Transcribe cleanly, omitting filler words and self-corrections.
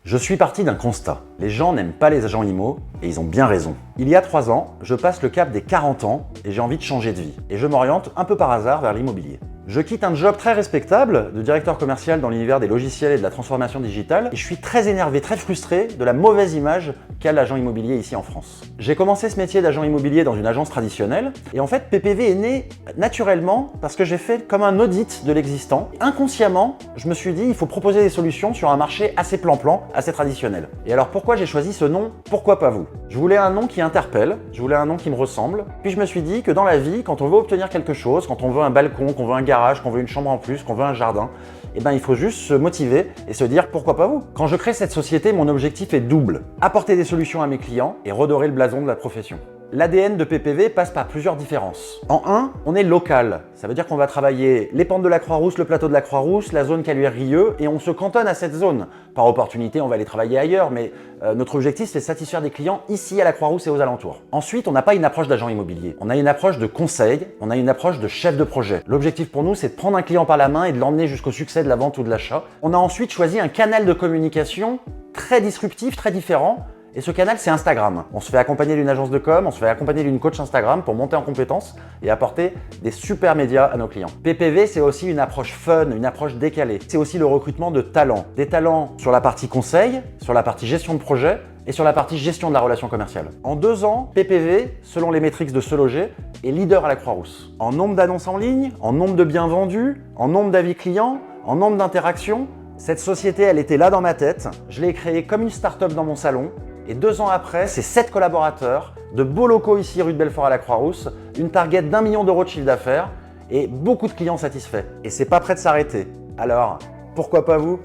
Je suis parti d'un constat. Les gens n'aiment pas les agents IMO et ils ont bien raison. Il y a 3 ans, je passe le cap des 40 ans et j'ai envie de changer de vie. Et je m'oriente un peu par hasard vers l'immobilier. Je quitte un job très respectable de directeur commercial dans l'univers des logiciels et de la transformation digitale et je suis très énervé, très frustré de la mauvaise image qu'a l'agent immobilier ici en France. J'ai commencé ce métier d'agent immobilier dans une agence traditionnelle et en fait PPV est né naturellement parce que j'ai fait comme un audit de l'existant. Inconsciemment, je me suis dit il faut proposer des solutions sur un marché assez plan-plan, assez traditionnel. Et alors pourquoi j'ai choisi ce nom? Pourquoi pas vous? Je voulais un nom qui interpelle, je voulais un nom qui me ressemble. Puis je me suis dit que dans la vie, quand on veut obtenir quelque chose, quand on veut un balcon, qu'on veut un garage, qu'on veut une chambre en plus, qu'on veut un jardin, eh ben il faut juste se motiver et se dire pourquoi pas vous. Quand je crée cette société, mon objectif est double. Apporter des solutions à mes clients et redorer le blason de la profession. L'ADN de PPV passe par plusieurs différences. En un, on est local. Ça veut dire qu'on va travailler les pentes de la Croix-Rousse, le plateau de la Croix-Rousse, la zone Caluire-Rieux et on se cantonne à cette zone. Par opportunité, on va aller travailler ailleurs, mais notre objectif, c'est de satisfaire des clients ici à la Croix-Rousse et aux alentours. Ensuite, on n'a pas une approche d'agent immobilier. On a une approche de conseil, on a une approche de chef de projet. L'objectif pour nous, c'est de prendre un client par la main et de l'emmener jusqu'au succès de la vente ou de l'achat. On a ensuite choisi un canal de communication très disruptif, très différent. Et ce canal, c'est Instagram. On se fait accompagner d'une agence de com, on se fait accompagner d'une coach Instagram pour monter en compétences et apporter des super médias à nos clients. PPV, c'est aussi une approche fun, une approche décalée. C'est aussi le recrutement de talents. Des talents sur la partie conseil, sur la partie gestion de projet et sur la partie gestion de la relation commerciale. En 2 ans, PPV, selon les métriques de Se Loger, est leader à la Croix-Rousse. En nombre d'annonces en ligne, en nombre de biens vendus, en nombre d'avis clients, en nombre d'interactions, cette société, elle était là dans ma tête. Je l'ai créée comme une start-up dans mon salon. Et 2 ans après, c'est 7 collaborateurs, de beaux locaux ici rue de Belfort à la Croix-Rousse, une target d'1 million d'euros de chiffre d'affaires et beaucoup de clients satisfaits. Et c'est pas prêt de s'arrêter. Alors, pourquoi pas vous?